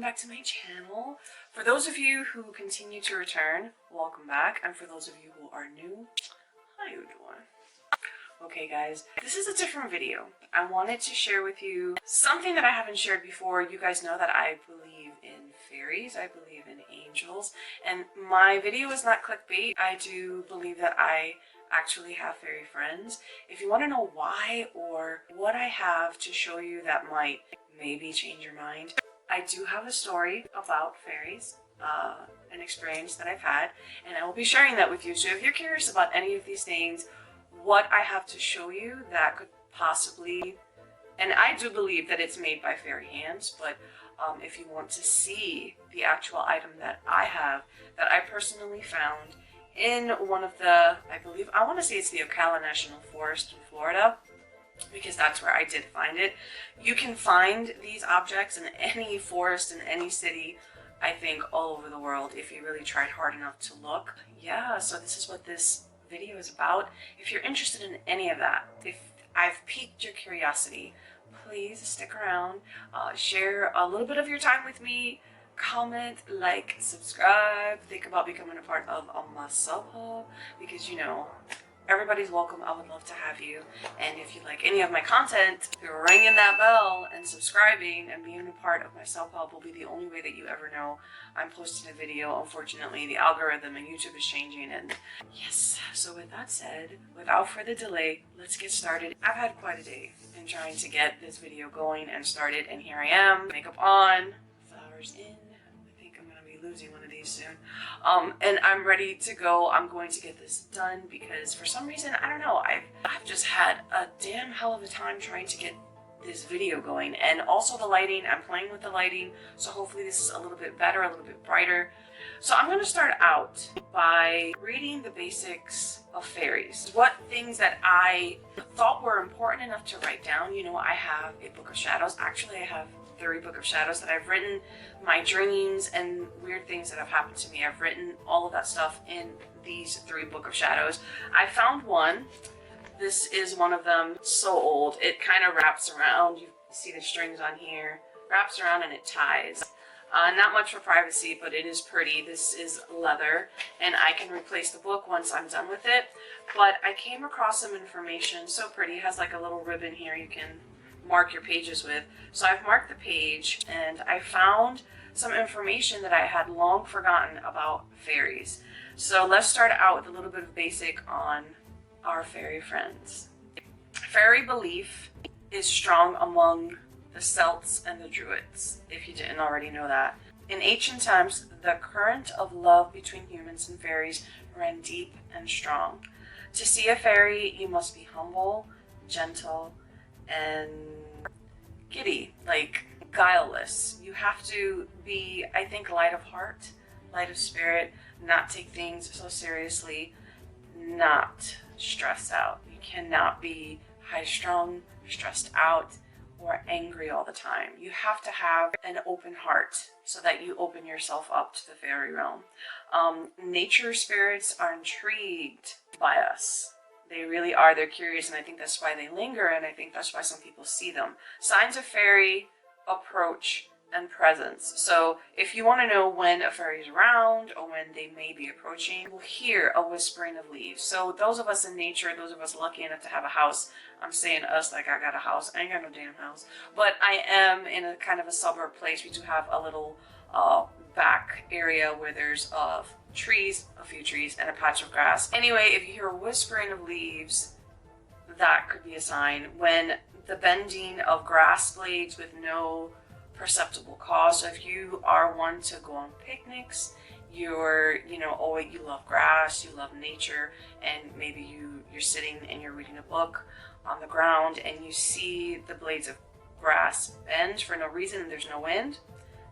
welcome back to my channel. For those of you who continue to return, welcome back. And for those of you who are new, how you doing? Okay guys, this is a different video. I wanted to share with you something that I haven't shared before. You guys know that I believe in fairies, I believe in angels, and my video is not clickbait. I do believe that I actually have fairy friends. If you want to know why or what I have to show you that might maybe change your mind, I do have a story about fairies, an experience that I've had, and I will be sharing that with you. So if you're curious about any of these things, what I have to show you that could possibly, and I do believe that it's made by fairy hands, but if you want to see the actual item that I have, that I personally found in one of the, I want to say it's the Ocala National Forest in Florida, because that's where I did find it. You can find these objects in any forest in any city, I think all over the world, if you really tried hard enough to look. Yeah, so this is what this video is about. If you're interested in any of that, if I've piqued your curiosity, please stick around, share a little bit of your time with me, comment, like, subscribe, think about becoming a part of my sub hub, because you know, everybody's welcome. I would love to have you. And if you like any of my content, ringing that bell and subscribing and being a part of my sub hub will be the only way that you ever know I'm posting a video. Unfortunately, the algorithm and YouTube is changing, and yes. So with that said, without further delay, let's get started. I've had quite a day in trying to get this video going and started, and here I am, makeup on, flowers in. I think I'm gonna be losing one of these soon. And I'm ready to go. I'm going to get this done because for some reason, I don't know, I've just had a damn hell of a time trying to get this video going. And also the lighting, I'm playing with the lighting, so hopefully this is a little bit better, a little bit brighter. So I'm going to start out by reading the basics of fairies. What things that I thought were important enough to write down. You know, I have a book of shadows. Actually, I have 3 book of shadows that I've written my dreams and weird things that have happened to me. I've written all of that stuff in these 3 book of shadows. I found one. This is one of them. So old. It kind of wraps around. You see the strings on here. Wraps around and it ties. Not much for privacy, but it is pretty. This is leather, and I can replace the book once I'm done with it. But I came across some information. So pretty. It has like a little ribbon here you can mark your pages with. So I've marked the page, and I found some information that I had long forgotten about fairies. So let's start out with a little bit of basic on our fairy friends. Fairy belief is strong among the Celts and the Druids, if you didn't already know that. In ancient times, the current of love between humans and fairies ran deep and strong. To see a fairy, you must be humble, gentle, and giddy, like guileless. You have to be, I think, light of heart, light of spirit, not take things so seriously, not stressed out. You cannot be high-strung, stressed out, or angry all the time. You have to have an open heart so that you open yourself up to the fairy realm. Nature spirits are intrigued by us. They really are. They're curious, and I think that's why they linger, and I think that's why some people see them. Signs of fairy approach and presence. So if you want to know when a fairy is around or when they may be approaching, you'll hear a whispering of leaves. So those of us in nature, those of us lucky enough to have a house, I'm saying us like I got a house. I ain't got no damn house, but I am in a kind of a suburb place. We do have a little back area where there's trees, a few trees, and a patch of grass. Anyway, if you hear a whispering of leaves, that could be a sign. When the bending of grass blades with no perceptible cause. So if you are one to go on picnics, you're, you know, oh, you love grass, you love nature, and maybe you're sitting and you're reading a book on the ground and you see the blades of grass bend for no reason and there's no wind,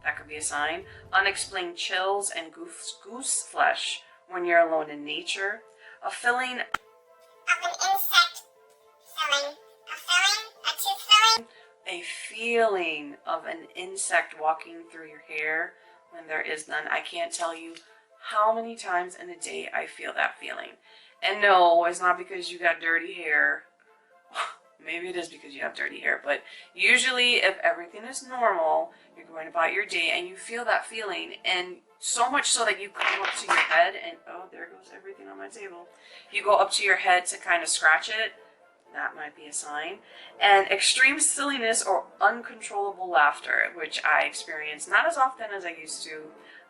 that could be a sign. Unexplained chills and goose flesh when you're alone in nature. A feeling of an insect filling, a tooth filling. A feeling of an insect walking through your hair when there is none. I can't tell you how many times in a day I feel that feeling. And no, it's not because you got dirty hair Maybe it is because you have dirty hair, but usually if everything is normal, you're going about your day and you feel that feeling, and so much so that you come up to your head and, oh, there goes everything on my table. You go up to your head to kind of scratch it, that might be a sign. And extreme silliness or uncontrollable laughter, which I experience not as often as I used to.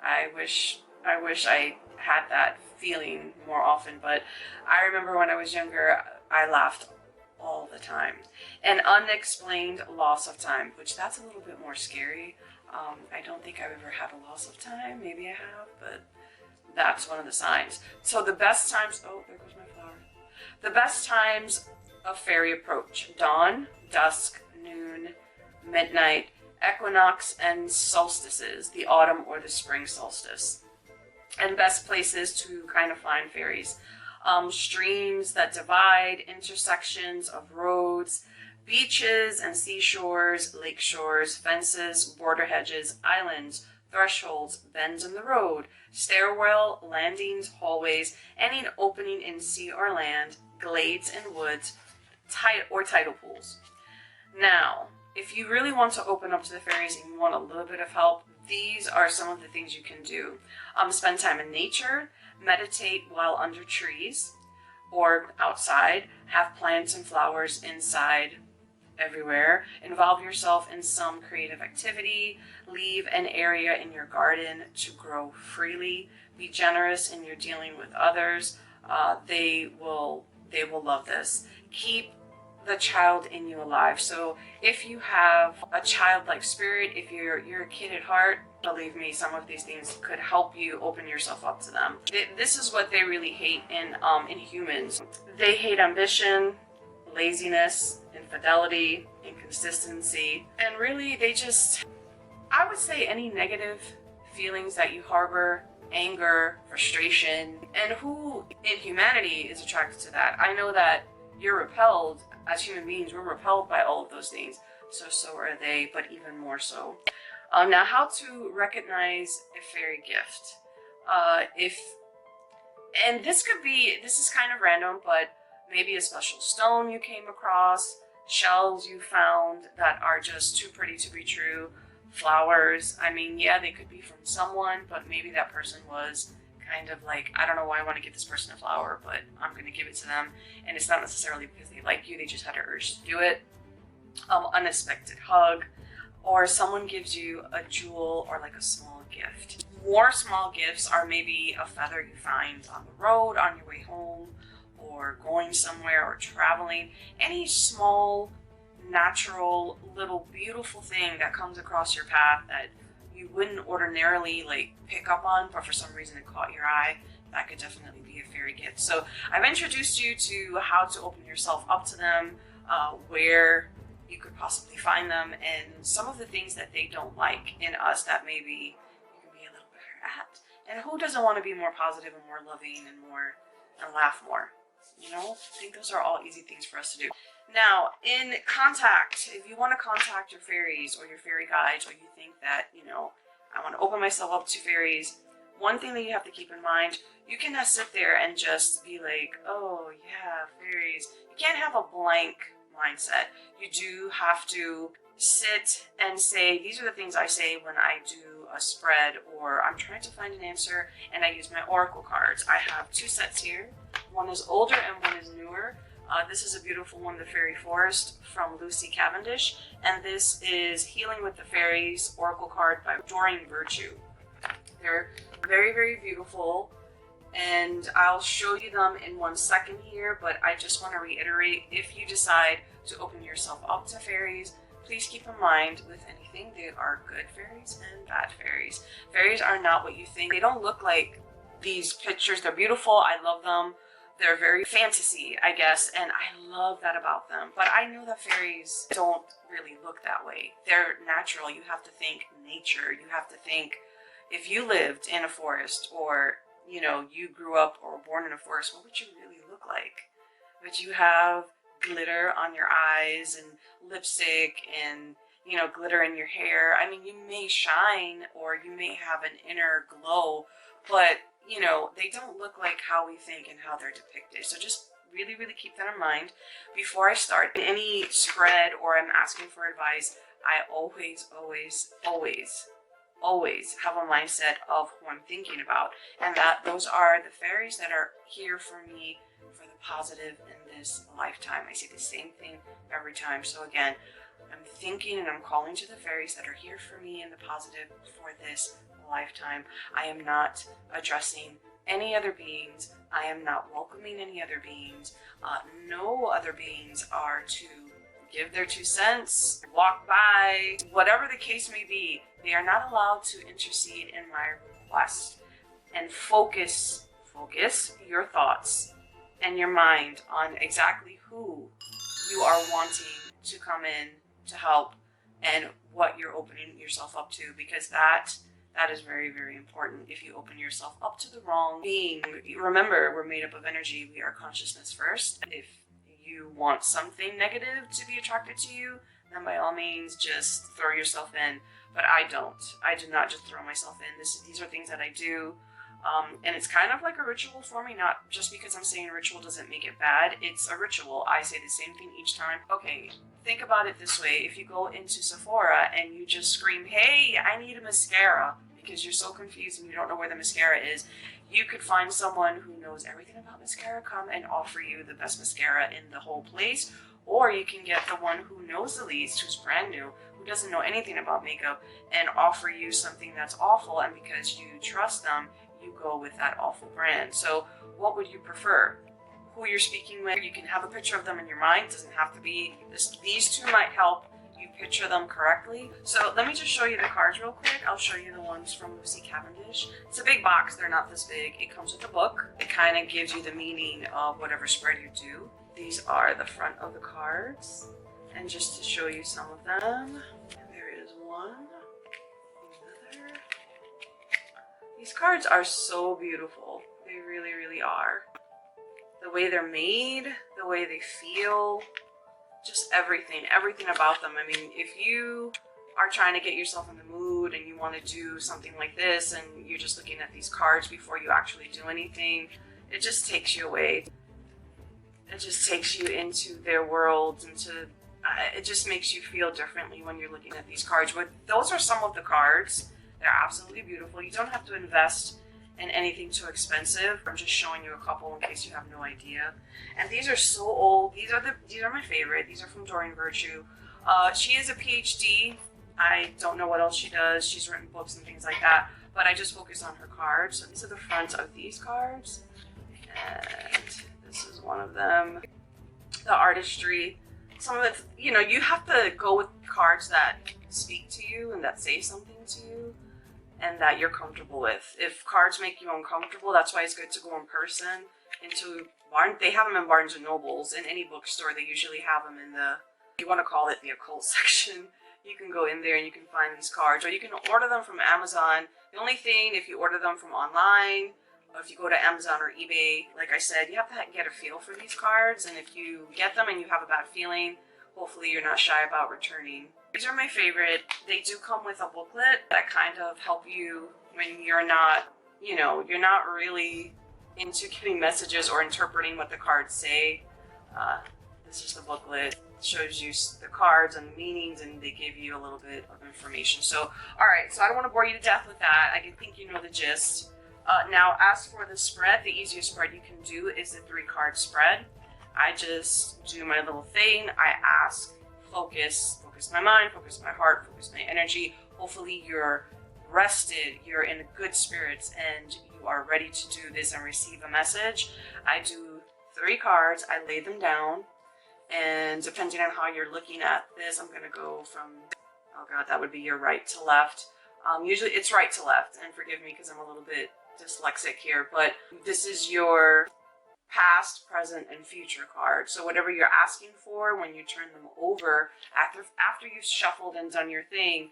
I wish I had that feeling more often, but I remember when I was younger, I laughed all the time. And unexplained loss of time, which that's a little bit more scary. I don't think I've ever had a loss of time. Maybe I have, but that's one of the signs. So the best times, oh, there goes my flower. The best times of fairy approach: dawn, dusk, noon, midnight, equinox, and solstices, the autumn or the spring solstice. And best places to kind of find fairies: streams that divide, intersections of roads, beaches and seashores, lake shores, fences, border hedges, islands, thresholds, bends in the road, stairwell, landings, hallways, any opening in sea or land, glades and woods, tidal pools. Now, if you really want to open up to the fairies and you want a little bit of help, these are some of the things you can do. Spend time in nature, meditate while under trees or outside, have plants and flowers inside, everywhere. Involve yourself in some creative activity. Leave an area in your garden to grow freely. Be generous in your dealing with others. They will love this. Keep the child in you alive. So if you have a childlike spirit, if you're a kid at heart, believe me, some of these things could help you open yourself up to them. This is what they really hate in humans. They hate ambition, laziness, infidelity, inconsistency, and really they just, I would say, any negative feelings that you harbor, anger, frustration, and who in humanity is attracted to that? I know that you're repelled, as human beings, we're repelled by all of those things. So are they, but even more so. Now, how to recognize a fairy gift. And this is kind of random, but maybe a special stone you came across, shells you found that are just too pretty to be true, flowers. I mean, yeah, they could be from someone, but maybe that person was kind of like, I don't know why I want to give this person a flower, but I'm going to give it to them. And it's not necessarily because they like you, they just had an urge to do it. Unexpected hug, or someone gives you a jewel or like a small gift. More small gifts are maybe a feather you find on the road, on your way home, or going somewhere, or traveling. Any small, natural, little beautiful thing that comes across your path that you wouldn't ordinarily like pick up on, but for some reason it caught your eye, that could definitely be a fairy gift. So I've introduced you to how to open yourself up to them, where you could possibly find them, and some of the things that they don't like in us that maybe you can be a little better at. And who doesn't want to be more positive and more loving and laugh more? You know, I think those are all easy things for us to do. Now, in contact, if you want to contact your fairies or your fairy guides, or you think that, you know, I want to open myself up to fairies, one thing that you have to keep in mind, you cannot sit there and just be like, oh yeah, fairies. You can't have a blank mindset. You do have to sit and say, these are the things I say when I do a spread, or I'm trying to find an answer and I use my oracle cards. I have two sets here. One is older and one is newer. This is a beautiful one, the Fairy Forest from Lucy Cavendish, and this is Healing with the Fairies oracle card by Doreen Virtue. They're very, very beautiful, and I'll show you them in 1 second here, but I just want to reiterate, if you decide to open yourself up to fairies, please keep in mind with anything, they are good fairies and bad fairies. Fairies are not what you think. They don't look like these pictures. They're beautiful. I love them. They're very fantasy, I guess, and I love that about them. But I know that fairies don't really look that way. They're natural. You have to think nature. You have to think, if you lived in a forest, or, you know, you grew up or were born in a forest, what would you really look like? Would you have glitter on your eyes and lipstick and, you know, glitter in your hair? I mean, you may shine or you may have an inner glow, but, you know, they don't look like how we think and how they're depicted. So just really, really keep that in mind. Before I start any spread or I'm asking for advice, I always, always, always, always have a mindset of who I'm thinking about, and that those are the fairies that are here for me for the positive in this lifetime. I say the same thing every time. So again, I'm thinking and I'm calling to the fairies that are here for me in the positive for this lifetime. I am not addressing any other beings. I am not welcoming any other beings. No other beings are to give their 2 cents, walk by, whatever the case may be. They are not allowed to intercede in my request. And focus your thoughts and your mind on exactly who you are wanting to come in to help and what you're opening yourself up to, because that is very, very important. If you open yourself up to the wrong being, remember, we're made up of energy. We are consciousness first. If you want something negative to be attracted to you, then by all means just throw yourself in. But I don't. I do not just throw myself in. These are things that I do. And it's kind of like a ritual for me, not just because I'm saying ritual doesn't make it bad. It's a ritual. I say the same thing each time. Okay, think about it this way. If you go into Sephora and you just scream, hey, I need a mascara, because you're so confused and you don't know where the mascara is, you could find someone who knows everything about mascara come and offer you the best mascara in the whole place. Or you can get the one who knows the least, who's brand new, who doesn't know anything about makeup, and offer you something that's awful, and because you trust them, you go with that awful brand. So what would you prefer? Who you're speaking with, you can have a picture of them in your mind. It doesn't have to be this. These two might help you picture them correctly. So let me just show you the cards real quick. I'll show you the ones from Lucy Cavendish. It's a big box. They're not this big. It comes with a book. It kind of gives you the meaning of whatever spread you do. These are the front of the cards. And just to show you some of them, there is one, another. These cards are so beautiful. They really, really are. The way they're made, the way they feel, just everything about them. I mean, if you are trying to get yourself in the mood and you want to do something like this and you're just looking at these cards before you actually do anything, it just takes you away. It just takes you into their world, it just makes you feel differently when you're looking at these cards. But those are some of the cards. They're absolutely beautiful. You don't have to invest in anything too expensive. I'm just showing you a couple in case you have no idea. And these are so old. These are my favorite. These are from Doreen Virtue. She is a PhD. I don't know what else she does. She's written books and things like that, but I just focus on her cards. So these are the fronts of these cards. And this is one of them. The artistry. Some of it, you know, you have to go with cards that speak to you and that say something to you and that you're comfortable with. If cards make you uncomfortable, that's why it's good to go in person into they have them in Barnes and Nobles. In any bookstore, they usually have them in you want to call it the occult section. You can go in there and you can find these cards, or you can order them from Amazon. The only thing, if you order them from online, or if you go to Amazon or eBay, like I said, you have to get a feel for these cards, and if you get them and you have a bad feeling, hopefully you're not shy about returning. These are my favorite. They do come with a booklet that kind of help you when you're not, you know, you're not really into giving messages or interpreting what the cards say. This is the booklet. It shows you the cards and the meanings, and they give you a little bit of information. So, alright, so I don't want to bore you to death with that. I think you know the gist. Now, as for the spread, the easiest spread you can do is the 3-card spread. I just do my little thing. I ask, focus my mind, focus my heart, focus my energy. Hopefully you're rested, you're in good spirits, and you are ready to do this and receive a message. I do 3 cards, I lay them down, and depending on how you're looking at this, I'm going to go from, oh god, that would be your right to left. Usually it's right to left, and forgive me because I'm a little bit dyslexic here, but this is your past, present, and future card. So whatever you're asking for, when you turn them over, after you've shuffled and done your thing,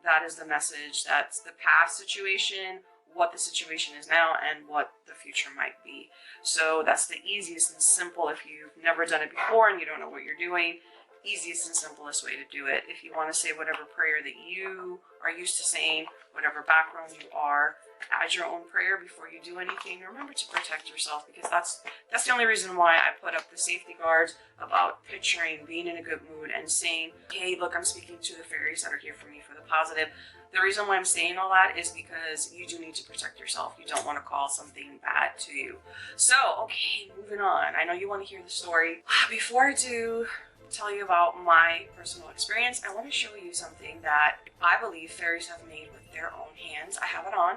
that is the message. That's the past situation, what the situation is now, and what the future might be. So that's the easiest and simple. If you've never done it before and you don't know what you're doing, easiest and simplest way to do it. If you want to say whatever prayer that you are used to saying, whatever background you are, add your own prayer before you do anything. Remember to protect yourself, because that's the only reason why I put up the safety guards about picturing being in a good mood and saying, hey, look, I'm speaking to the fairies that are here for me for the positive. The reason why I'm saying all that is because you do need to protect yourself. You don't want to call something bad to you. So, okay, moving on. I know you want to hear the story. Before I do tell you about my personal experience, I want to show you something that I believe fairies have made with their own hands. I have it on.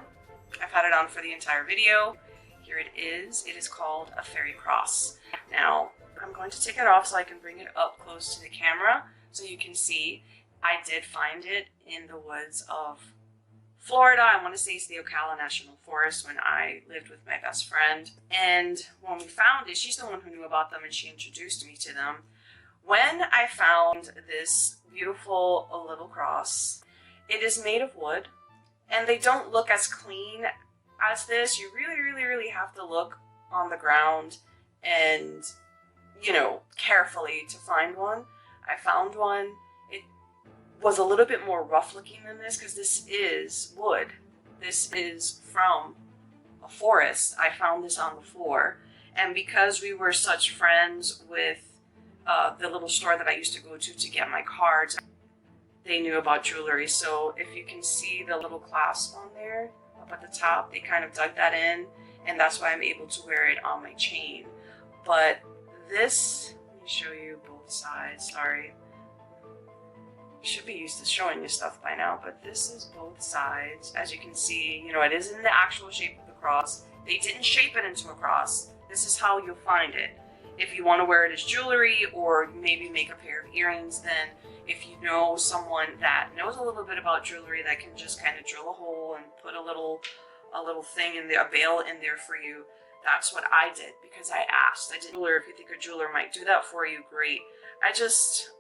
I've had it on for the entire video. Here it is. It is called a fairy cross. Now, I'm going to take it off so I can bring it up close to the camera so you can see. I did find it in the woods of Florida. I want to say it's the Ocala National Forest when I lived with my best friend. And when we found it, she's the one who knew about them and she introduced me to them. When I found this beautiful little cross, it is made of wood and they don't look as clean as this. You really have to look on the ground and, you know, carefully to find one. I found one. Was a little bit more rough looking than this because this is wood. This is from a forest. I found this on the floor, and because we were such friends with the little store that I used to go to get my cards, they knew about jewelry. So if you can see the little clasp on there up at the top, they kind of dug that in, and that's why I'm able to wear it on my chain. But this, let me show you both sides. Sorry. Should be used to showing you stuff by now, but this is both sides. As you can see, you know, it is in the actual shape of the cross. They didn't shape it into a cross. This is how you'll find it. If you want to wear it as jewelry or maybe make a pair of earrings, then if you know someone that knows a little bit about jewelry that can just kind of drill a hole and put a little thing in there, a veil in there for you, that's what I did because I asked. I didn't know if you think a jeweler might do that for you, great. I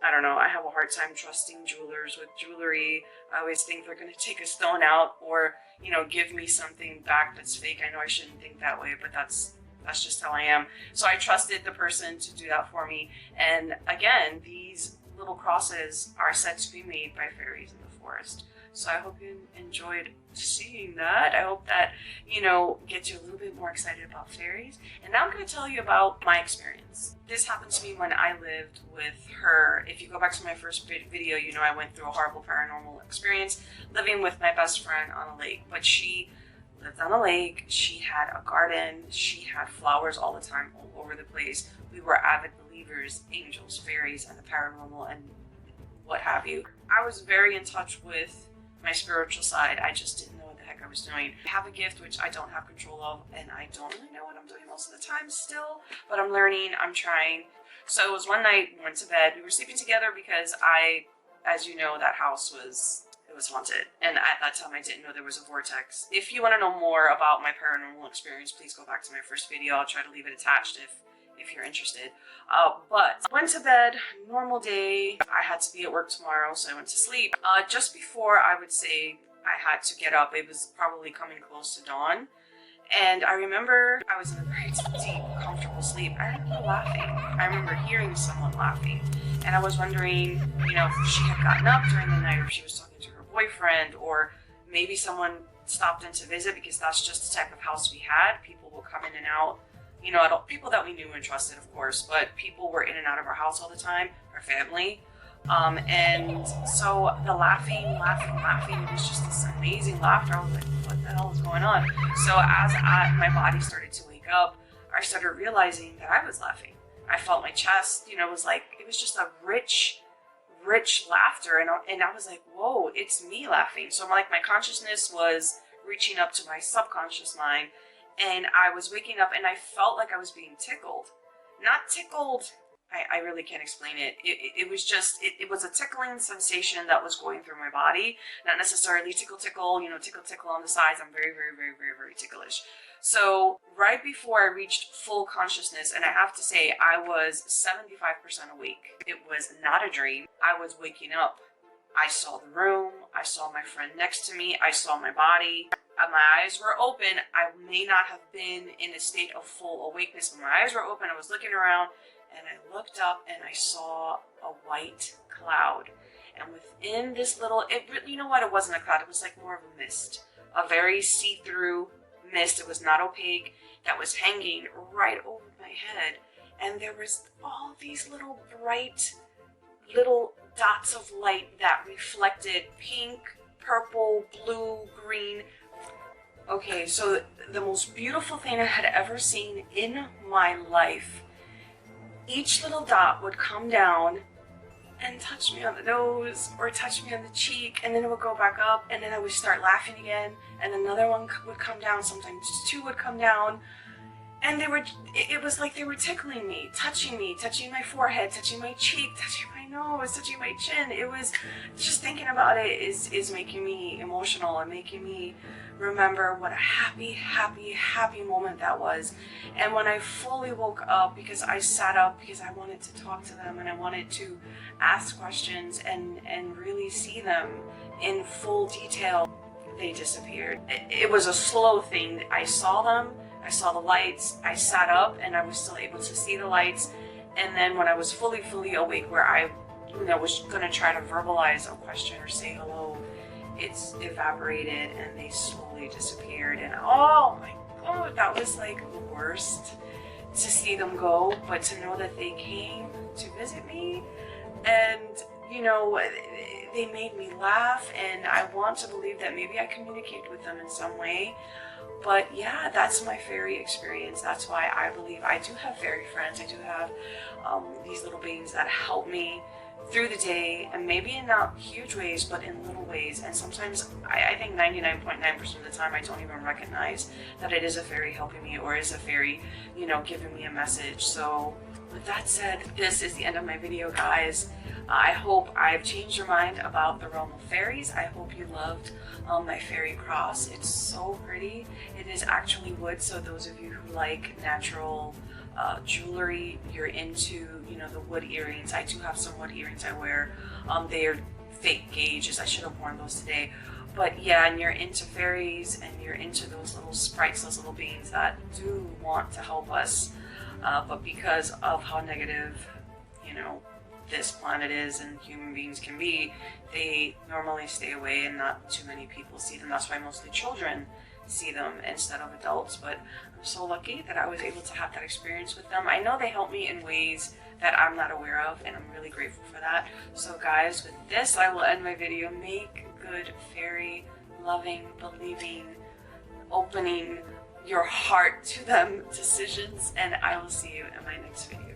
don't know, I have a hard time trusting jewelers with jewelry. I always think they're going to take a stone out or, you know, give me something back that's fake. I know I shouldn't think that way, but that's just how I am. So I trusted the person to do that for me. And again, these little crosses are said to be made by fairies in the forest. So I hope you enjoyed seeing that. I hope that, you know, gets you a little bit more excited about fairies. And now I'm going to tell you about my experience. This happened to me when I lived with her. If you go back to my first video, you know I went through a horrible paranormal experience living with my best friend on a lake. But she lived on a lake, she had a garden, she had flowers all the time all over the place. We were avid believers, angels, fairies, and the paranormal and what have you. I was very in touch with my spiritual side. I just didn't know what the heck I was doing. I have a gift which I don't have control of, and I don't really know what I'm doing most of the time still, but I'm learning, I'm trying. So it was one night, we went to bed, we were sleeping together because as you know, that house was haunted, and at that time I didn't know there was a vortex. If you want to know more about my paranormal experience, please go back to my first video. I'll try to leave it attached if you're interested. But went to bed, normal day. I had to be at work tomorrow, so I went to sleep. Just before I would say I had to get up, it was probably coming close to dawn. And I remember I was in a very deep, comfortable sleep. I remember laughing. I remember hearing someone laughing. And I was wondering, you know, if she had gotten up during the night or if she was talking to her boyfriend, or maybe someone stopped in to visit, because that's just the type of house we had. People will come in and out. You know, people that we knew and trusted, of course, but people were in and out of our house all the time, our family. And so the laughing, it was just this amazing laughter. I was like, what the hell is going on? So as my body started to wake up, I started realizing that I was laughing. I felt my chest, you know, it was just a rich laughter. And I was like, whoa, it's me laughing. So my consciousness was reaching up to my subconscious mind. And I was waking up and I felt like I was being tickled. Not tickled, I really can't explain it. It was just, it was a tickling sensation that was going through my body. Not necessarily tickle, you know, tickle on the sides. I'm very ticklish. So right before I reached full consciousness, and I have to say I was 75% awake. It was not a dream. I was waking up. I saw the room. I saw my friend next to me. I saw my body. My eyes were open. I may not have been in a state of full awakeness, but my eyes were open. I was looking around, and I looked up, and I saw a white cloud. And within this little, you know what? It wasn't a cloud. It was like more of a mist. a very see-through mist. It was not opaque, that was hanging right over my head. And there was all these little bright little dots of light that reflected pink, purple, blue, green. Okay, so the most beautiful thing I had ever seen in my life. Each little dot would come down and touch me on the nose or touch me on the cheek, and then it would go back up, and then I would start laughing again, and another one would come down, sometimes two would come down, and it was like they were tickling me, touching my forehead, touching my cheek, touching my nose, touching my chin. It was just thinking about it is making me emotional and making me remember what a happy, happy, happy moment that was. And when I fully woke up, because I sat up because I wanted to talk to them and I wanted to ask questions and really see them in full detail, they disappeared. It was a slow thing. I saw them, I saw the lights, I sat up and I was still able to see the lights. And then when I was fully awake, where I was going to try to verbalize a question or say hello, it's evaporated and they slowly disappeared. And oh my God, that was like the worst to see them go, but to know that they came to visit me and they made me laugh, and I want to believe that maybe I communicated with them in some way. But yeah, that's my fairy experience. That's why I believe I do have fairy friends. I do have these little beings that help me through the day, and maybe in not huge ways, but in little ways. And sometimes I think 99.9% of the time I don't even recognize that it is a fairy helping me or is a fairy, giving me a message. So with that said, this is the end of my video, guys. I hope I've changed your mind about the realm of fairies. I hope you loved my fairy cross. It's so pretty. It is actually wood, so those of you who like natural jewelry, you're into, the wood earrings. I do have some wood earrings I wear. They are fake gauges. I should have worn those today. But yeah, and you're into fairies and you're into those little sprites, those little beings that do want to help us. But because of how negative, this planet is and human beings can be, they normally stay away and not too many people see them. That's why mostly children see them instead of adults. But I'm so lucky that I was able to have that experience with them. I know they help me in ways that I'm not aware of, and I'm really grateful for that. So guys, with this I will end my video. Make good fairy loving, believing, opening your heart to them decisions, and I will see you in my next video.